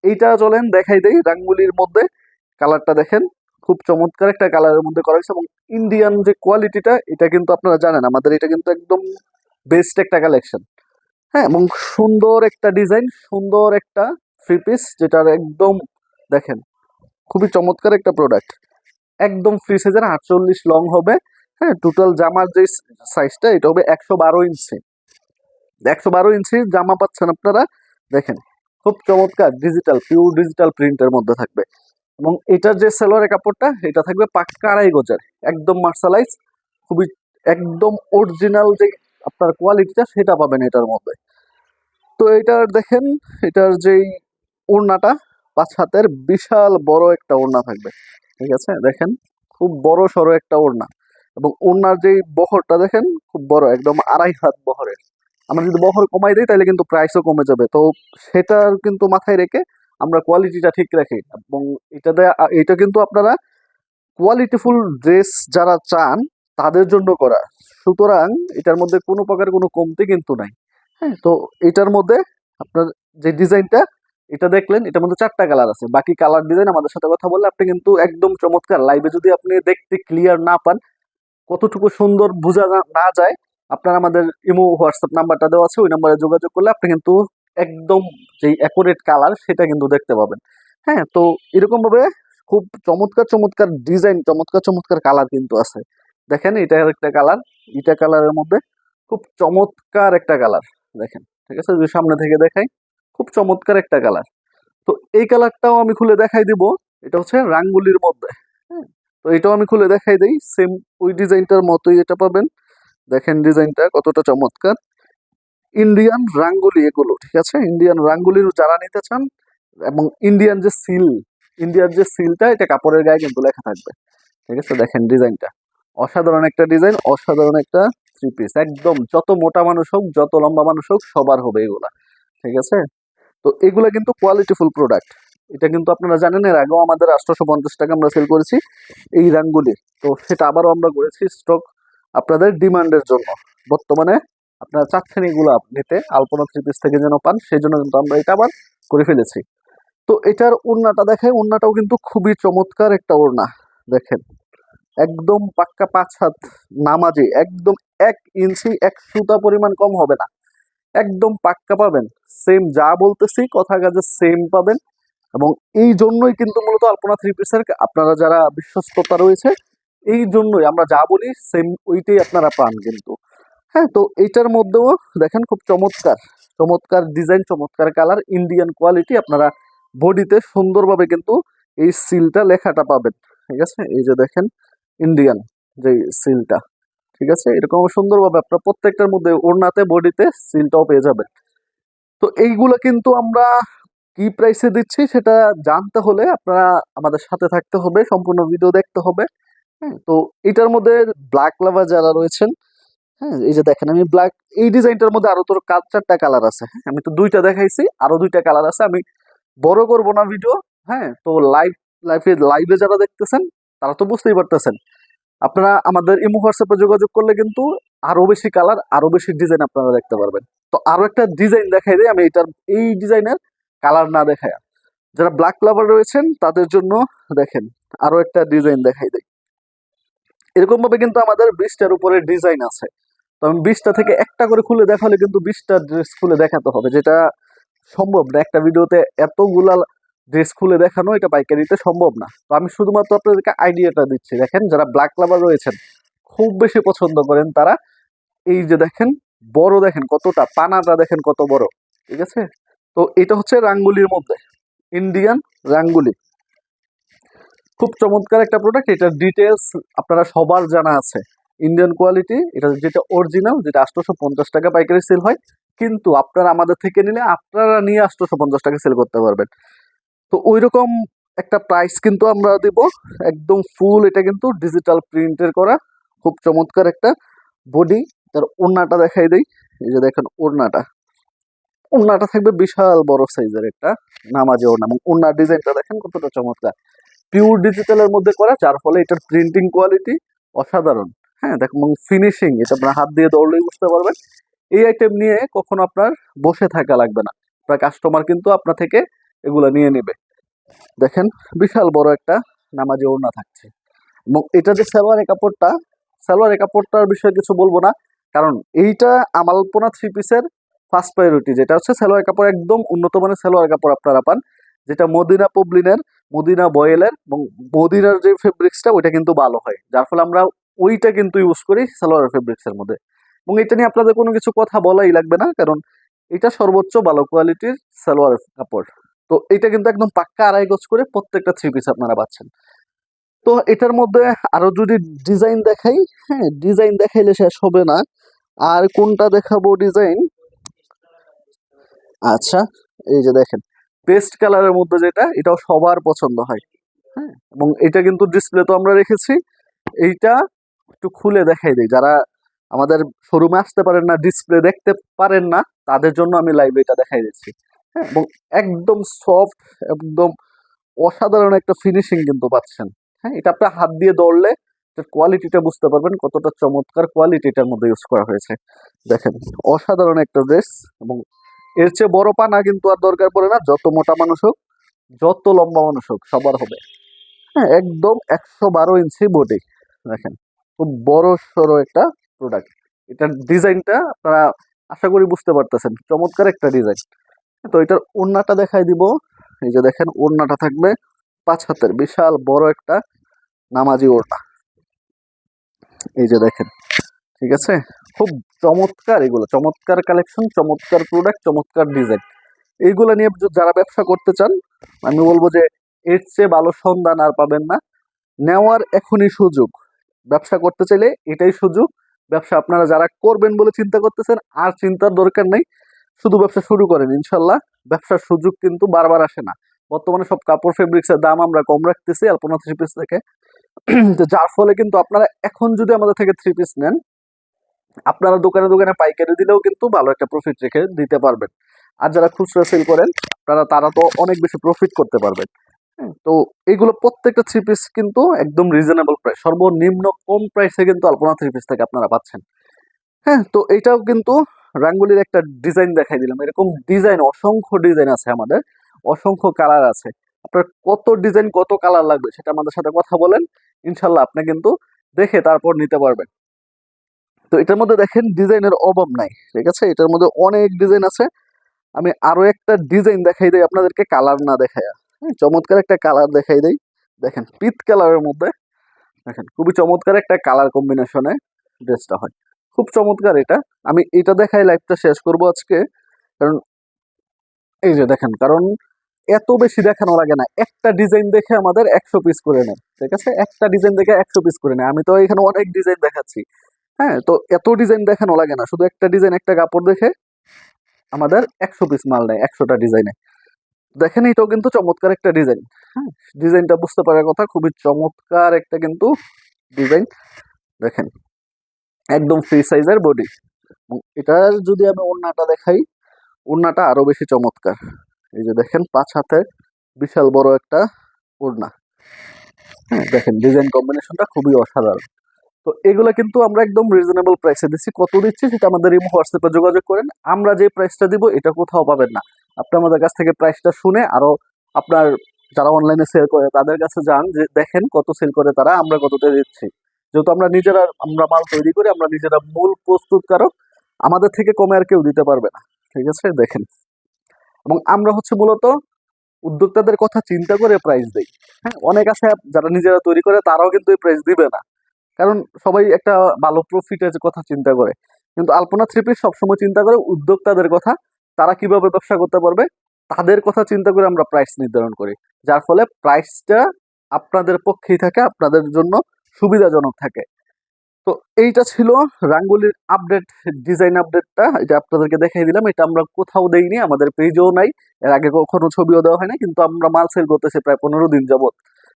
এইটা চলেন দেখাই দেই রাঙ্গুলির মধ্যে। কালারটা দেখেন, খুব চমৎকার একটা কালারের মধ্যে করা হয়েছে এবং ইন্ডিয়ান যে কোয়ালিটিটা এটা কিন্তু আপনারা জানেন আমাদের এটা কিন্তু একদম বেস্ট একটা কালেকশন। হ্যাঁ, এবং সুন্দর একটা ডিজাইন, সুন্দর একটা থ্রি পিস যেটার একদম দেখেন খুবই চমৎকার একটা প্রোডাক্ট। একদম ফ্রি সাইজের 48 লং হবে। হ্যাঁ, টোটাল জামার যে সাইজটা এটা হবে 112 ইঞ্চি। 112 ইঞ্চি জামা পাচ্ছেন আপনারা। দেখেন খুব চমৎকার ডিজিটাল, পিওর ডিজিটাল প্রিন্টের মধ্যে থাকবে এবং এটার যে সেলোয়ারের কাপড়টা এটা থাকবে পাক্কা আড়াই গজের, একদম মার্শালাইজ, খুবই একদম অরিজিনাল যে আপনার কোয়ালিটিটা সেটা পাবেন এটার মধ্যে। তো এটার দেখেন, এটার যেই ওড়নাটা 5 হাতের বিশাল বড় একটা ওড়না থাকবে। ঠিক আছে, দেখেন খুব বড় সড়ো একটা ওড়না এবং ওড়নার যেই বহরটা দেখেন খুব বড়, একদম 2.5 হাত বহরের। আমরা যদি বহর কমাই দিই তাহলে কিন্তু প্রাইসও কমে যাবে। তো সেটার কিন্তু মাথায় রেখে আমরা কোয়ালিটিটা ঠিক রাখি এবং এটা কিন্তু আপনারা কোয়ালিটিফুল ড্রেস যারা চান তাদের জন্য করা। সুতরাং এটার মধ্যে কোনো প্রকার কোনো কমতি কিন্তু নাই। হ্যাঁ, তো এটার মধ্যে আপনার যে ডিজাইনটা এটা দেখলেন, এটার মধ্যে 4টা কালার আছে। বাকি কালার ডিজাইন আমাদের সাথে কথা বললে আপনি কিন্তু একদম চমৎকার, লাইভে যদি আপনি দেখতে ক্লিয়ার না পান, কতটুকু সুন্দর বোঝা না যায়, আপনার আমাদের ইমো হোয়াটসঅ্যাপ নাম্বারটা দেওয়া আছে, ওই নাম্বারে যোগাযোগ করলে আপনি কিন্তু একদম যেই অ্যাকুরেট কালার সেটা কিন্তু দেখতে পাবেন। হ্যাঁ, তো এরকম ভাবে খুব চমৎকার চমৎকার ডিজাইন, চমৎকার চমৎকার কালার কিন্তু আছে। দেখেন এটা একটা কালার, এটা কালারের মধ্যে খুব চমৎকার একটা কালার। দেখেন, ঠিক আছে, যদি সামনে থেকে দেখাই, খুব চমৎকার একটা কালার। তো এই কালারটাও আমি খুলে দেখাই দিব। এটা হচ্ছে রাঙ্গুলির মধ্যে। হ্যাঁ, তো এটাও আমি খুলে দেখাই দিই, সেম ওই ডিজাইনটার মতোই এটা পাবেন। দেখেন ডিজাইনটা কতটা চমৎকার, ইন্ডিয়ান রাঙ্গুলি এগুলো। ঠিক আছে, ইন্ডিয়ান রাঙ্গুলির যারা নিতে চান এবং ইন্ডিয়ান যে সিল, ইন্ডিয়ার যে সিলটা এটা কাপড়ের গায়ে কিন্তু লেখা থাকবে। ঠিক আছে, দেখেন ডিজাইনটা অসাধারণ একটা ডিজাইন, অসাধারণ একটা থ্রি পিস। একদম যত মোটা মানুষ হোক, যত লম্বা মানুষ হোক, সবার হবে এগুলা। ঠিক আছে, তো এগুলা কিন্তু কোয়ালিটিফুল প্রোডাক্ট। এটা কিন্তু আপনারা জানেন এর আগেও আমাদের 850 টাকা আমরা সেল করেছি এই রাঙ্গুলি। তো সেটা আবারও আমরা করেছি স্টক আপনাদের ডিমান্ডের জন্য। বর্তমানে আপনারা চাচ্ছেন এগুলো নিতে, আলপনা থ্রি পিস থেকে যেন পান, সেই জন্য কিন্তু আমরা এটা আবার করে ফেলেছি। তো এটার ওড়নাটা দেখাই, ওড়নাটাও কিন্তু খুবই চমৎকার একটা ওড়না। দেখেন একদম পাক্কা 5 হাত নামাজি, একদম 1 ইঞ্চি 1 সুতা পরিমাণ কম হবে না, একদম পাক্কা পাবেন। সেম যা বলতেছি কথা কাজে সেম পাবেন এবং এই জন্যই কিন্তু মূলত আলপনা থ্রি পিসের আপনারা যারা বিশ্বস্ততা রয়েছে, এই জন্যই আমরা যা বলি সেম ওইটাই আপনারা পান কিন্তু। হ্যাঁ, তো এইটার মধ্যেও দেখেন খুব চমৎকার চমৎকার ডিজাইন, চমৎকার কালার, ইন্ডিয়ান কোয়ালিটি। আপনারা বডিতে সুন্দরভাবে কিন্তু এই সিলটা লেখাটা পাবেন। ঠিক আছে, এই যে দেখেন ইন্ডিয়ান যে সিলটা। ঠিক আছে, এরকম সুন্দরভাবে আপনার প্রত্যেকটার মধ্যে ওড়নাতে বডিতে সিলটাও পেয়ে যাবেন। তো এইগুলো কিন্তু আমরা কি প্রাইসে দিচ্ছি সেটা জানতে হলে আপনারা আমাদের সাথে থাকতে হবে, সম্পূর্ণ ভিডিও দেখতে হবে। হ্যাঁ, তো এটার মধ্যে ব্ল্যাক লাভার যারা রয়েছেন, হ্যাঁ এই যে দেখেন আমি ব্ল্যাক, এই ডিজাইনটার মধ্যে আরো তোর 4টা কালার আছে। হ্যাঁ, আমি তো 2টা দেখাইছি, আরো 2টা কালার আছে। আমি বড় করব না ভিডিও। হ্যাঁ, তো লাইভে যারা দেখতেছেন তারা তো বুঝতেই পারতেছেন। আপনারা আমাদের ইমো হোয়াটসঅ্যাপে যোগাযোগ করলে কিন্তু আরো বেশি কালার, আরো বেশি ডিজাইন আপনারা দেখতে পারবেন। তো আরো একটা ডিজাইন দেখাই দিই আমি, এই ডিজাইনের কালার না দেখায়, যারা ব্ল্যাক লাভার রয়েছেন তাদের জন্য দেখেন আরো একটা ডিজাইন দেখাই দিই। এরকম ভাবে কিন্তু আমাদের 20টার উপরে ডিজাইন আছে। তো আমি 20টা থেকে একটা করে খুলে দেখালে কিন্তু 20টা ড্রেস খুলে দেখাতে হবে, যেটা সম্ভব না একটা ভিডিওতে এতগুলা ড্রেস খুলে দেখানো, এটা পাইকারিতে সম্ভব না। তো আমি শুধুমাত্র আপনাদেরকে আইডিয়াটা দিচ্ছি। দেখেন যারা ব্ল্যাক লাভার রয়েছেন, খুব বেশি পছন্দ করেন তারা, এই যে দেখেন বড়, দেখেন কতটা পানাটা, দেখেন কত বড়। ঠিক আছে, তো এটা হচ্ছে রাঙ্গুলির মধ্যে ইন্ডিয়ান রাঙ্গুলি, খুব চমৎকার একটা প্রোডাক্ট। এটার ডিটেলস আপনারা সবার জানা আছে, ইন্ডিয়ান কোয়ালিটি। এটা যেটা অরিজিনাল, যেটা 850 টাকা পাইকারি সেল হয়, কিন্তু আপনারা আমাদের থেকে নিলে আপনারা নিয়ে 850 টাকা সেল করতে পারবেন। তো ওই রকম একটা প্রাইস কিন্তু আমরা দেব, একদম ফুল। এটা কিন্তু ডিজিটাল প্রিন্টের করা, খুব চমৎকার একটা বডি। তার ওড়নাটা দেখাই দেই, এই যে দেখেন ওড়নাটা, ওড়নাটা থাকবে বিশাল বড় সাইজের একটা নামাজি ওড়না এবং ওড়নার ডিজাইনটা দেখেন কতটা চমৎকার, পিওর ডিজিটালের মধ্যে করা, যার ফলে এটার প্রিন্টিং কোয়ালিটি অসাধারণ। হ্যাঁ, দেখুন ফিনিশিং, এটা আপনার হাত দিয়ে দৌড়লেই বুঝতে পারবেন। এই আইটেম নিয়ে কখনো আপনার বসে থাকা লাগবে না, আপনার কাস্টমার কিন্তু আপনার থেকে এগুলা নিয়ে নেবে। দেখেন বিশাল বড় একটা নামাজি ওড়না থাকছে। এবং এটা যে সালোয়ারের কাপড়টার বিষয়ে কিছু বলবো না, কারণ এইটা আলপনা থ্রি পিসের ফার্স্ট প্রায়োরিটি, যেটা হচ্ছে সালোয়ার কাপড় একদম উন্নত মানের সালোয়ার কাপড় আপনারা পান, যেটা মদিনা পবলিনের, মদিনা বয়েলের এবং মদিনার যে ফেব্রিক্সটা ওইটা কিন্তু ভালো হয়, যার ফলে আমরা ওইটা কিন্তু ইউজ করি সালোয়ার ফেব্রিক্সের মধ্যে। এবং এটা নিয়ে আপনাদের কোনো কিছু কথা বলাই লাগবে না, কারণ এটা সর্বোচ্চ ভালো কোয়ালিটির সালোয়ার কাপড়। তো এটা কিন্তু একদম পাক্কা আড়াই গজ করে প্রত্যেকটা থ্রি পিস আপনারা পাচ্ছেন। তো এটার মধ্যে আরো যদি ডিজাইন দেখাই, হ্যাঁ ডিজাইন দেখাইলে শেষ হবে না। আর কোনটা দেখাবো ডিজাইন? আচ্ছা, এই যে দেখেন পেস্ট কালারের মধ্যে যেটা, এটাও সবার পছন্দ হয়। হ্যাঁ, এবং এটা কিন্তু ডিসপ্লে তো আমরা রেখেছি। এইটা একটু খুলে দেখাই দিই, যারা আমাদের শোরুমে আসতে পারেন না, ডিসপ্লে দেখতে পারেন না, তাদের জন্য আমি লাইভে এটা দেখাই দিচ্ছি। হ্যাঁ, এবং একদম সফট, একদম অসাধারণ একটা ফিনিশিং কিন্তু পাচ্ছেন। হ্যাঁ, এটা আপনার হাত দিয়ে ধরলে এটার কোয়ালিটিটা বুঝতে পারবেন কতটা চমৎকার কোয়ালিটি এটার মধ্যে ইউজ করা হয়েছে। দেখেন অসাধারণ একটা ড্রেস। এবং এর চেয়ে বড় পানা কিন্তু আর দরকার পড়ে না, যত মোটা মানুষ হোক, যত লম্বা মানুষ হোক, সবার হবে। হ্যাঁ, একদম 112 ইঞ্চি বডি। দেখেন খুব বড় সড়ো একটা প্রোডাক্ট। এটার ডিজাইনটা আপনারা আশা করি বুঝতে পারতেছেন, চমৎকার একটা ডিজাইন। তো এটার ওড়নাটা দেখাই দিব। এই যে দেখেন ওড়নাটা থাকবে 5 হাতের বিশাল বড় একটা নামাজি ওড়না। এই যে দেখেন, ঠিক আছে, খুব চমৎকার, এগুলো চমৎকার কালেকশন, চমৎকার প্রোডাক্ট, চমৎকার ডিজাইন। এইগুলো নিয়ে যারা ব্যবসা করতে চান, আমি বলবো যে এর চেয়ে ভালো সন্ধান আর পাবেন না। নেওয়ার এখনই সুযোগ, ব্যবসা করতে চাইলে এটাই সুযোগ। ব্যবসা আপনারা যারা করবেন বলে চিন্তা করতেছেন, আর চিন্তার দরকার নেই, শুধু ব্যবসা শুরু করেন, ইনশাল্লাহ ব্যবসার সুযোগ কিন্তু বারবার আসে না। বর্তমানে সব কাপড় ফেব্রিক্সের দাম আমরা কম রাখতেছি আলপনা থ্রি পিস থেকে। তো যার ফলে কিন্তু আপনারা এখন যদি আমাদের থেকে থ্রি পিস নেন, আপনারা দোকানে দোকানে পাইকারি দিলেও কিন্তু ভালো একটা প্রফিট রেখে দিতে পারবেন। আর যারা খুচরা সেল করেন, তারা তো অনেক বেশি প্রফিট করতে পারবেন। হ্যাঁ, তো এগুলো প্রত্যেকটা থ্রি পিস কিন্তু একদম রিজনেবল প্রাইস, সর্বনিম্ন কম প্রাইসে কিন্তু আলপনা থ্রি পিস থেকে আপনারা পাচ্ছেন। হ্যাঁ, তো এটাও কিন্তু রাঙ্গুলির একটা ডিজাইন দেখাই দিলাম। এরকম ডিজাইন অসংখ্য ডিজাইন আছে আমাদের, অসংখ্য কালার আছে। আপনার কত ডিজাইন কত কালার লাগবে সেটা আমাদের সাথে কথা বলেন, ইনশাল্লাহ আপনি কিন্তু দেখে তারপর নিতে পারবেন। তো এটার মধ্যে দেখেন ডিজাইনের অভাব নাই, ঠিক আছে, এটার মধ্যে অনেক ডিজাইন আছে। আমি আরো একটা ডিজাইন দেখাই দিই আপনাদেরকে, কালার না দেখায়া। হ্যাঁ, চমৎকার একটা কালার দেখাই দিই। দেখেন পিত কালারের মধ্যে, দেখেন খুবই চমৎকার একটা কালার কম্বিনেশনে ড্রেসটা হয়, খুব চমৎকার এটা। আমি এটা দেখাই লাইভটা শেষ করব আজকে, কারণ এই যে দেখেন, কারণ এত বেশি দেখানো লাগে না, একটা ডিজাইন দেখে আমাদের 100 পিস করে নেয়, ঠিক আছে, একটা ডিজাইন দেখে 100 পিস করে নেয়। আমি তো এখানে অনেক ডিজাইন দেখাচ্ছি। হ্যাঁ, তো এত ডিজাইন দেখানো লাগে না, শুধু একটা ডিজাইন একটা কাপড় দেখে আমাদের 100 পিস মাল নেয় 100টা ডিজাইনে। দেখেন এটাও কিন্তু চমৎকার একটা ডিজাইন। হ্যাঁ, ডিজাইনটা বুঝতে পারার কথা, খুবই চমৎকার একটা কিন্তু ডিজাইন। দেখেন একদম ফ্রি সাইজের বডি। এটার যদি আমি ওড়নাটা দেখাই, ওড়নাটা আরো বেশি চমৎকার। এই যে দেখেন 5 হাতের বিশাল বড় একটা ওড়না। হ্যাঁ, দেখেন ডিজাইন কম্বিনেশনটা খুবই অসাধারণ। তো এগুলা কিন্তু আমরা একদম রিজনেবল প্রাইসে দিচ্ছি। কত দিচ্ছি সেটা আমাদের ইমো হোয়াটসঅ্যাপে যোগাযোগ করেন। আমরা যে প্রাইসটা দিব এটা কোথাও পাবেন না। আপনি আমাদের কাছ থেকে প্রাইসটা শুনে আরো আপনার যারা অনলাইনে সেল করে তাদের কাছে যান, যে দেখেন কত সেল করে তারা, আমরা কততে দিচ্ছি। যেহেতু আমরা মাল তৈরি করি, আমরা নিজেরা মূল প্রস্তুতকারক, আমাদের থেকে কমে আর কেউ দিতে পারবে না, ঠিক আছে। দেখেন, এবং আমরা হচ্ছে মূলত উদ্যোক্তাদের কথা চিন্তা করে প্রাইস দেই। হ্যাঁ, অনেক আছে যারা নিজেরা তৈরি করে, তারাও কিন্তু এই প্রাইস দিবে না, কারণ সবাই একটা ভালো প্রফিটের কথা চিন্তা করে। কিন্তু আলপনা থ্রি পিস সবসময় চিন্তা করে উদ্যোক্তাদের কথা, তারা কিভাবে ব্যবসা করতে পারবে তাদের কথা চিন্তা করে আমরা প্রাইস নির্ধারণ করি, যার ফলে প্রাইসটা আপনাদের পক্ষেই থাকে, আপনাদের জন্য সুবিধাজনক থাকে। তো এইটা ছিল রাঙ্গুলির আপডেট, ডিজাইন আপডেটটা, এটা আপনাদেরকে দেখাই দিলাম। এটা আমরা কোথাও দেইনি, আমাদের পেজেও নাই, এর আগে কখনো ছবিও দেওয়া হয় না, কিন্তু আমরা মাল সেল করতেছি প্রায় 15 দিন যাবত।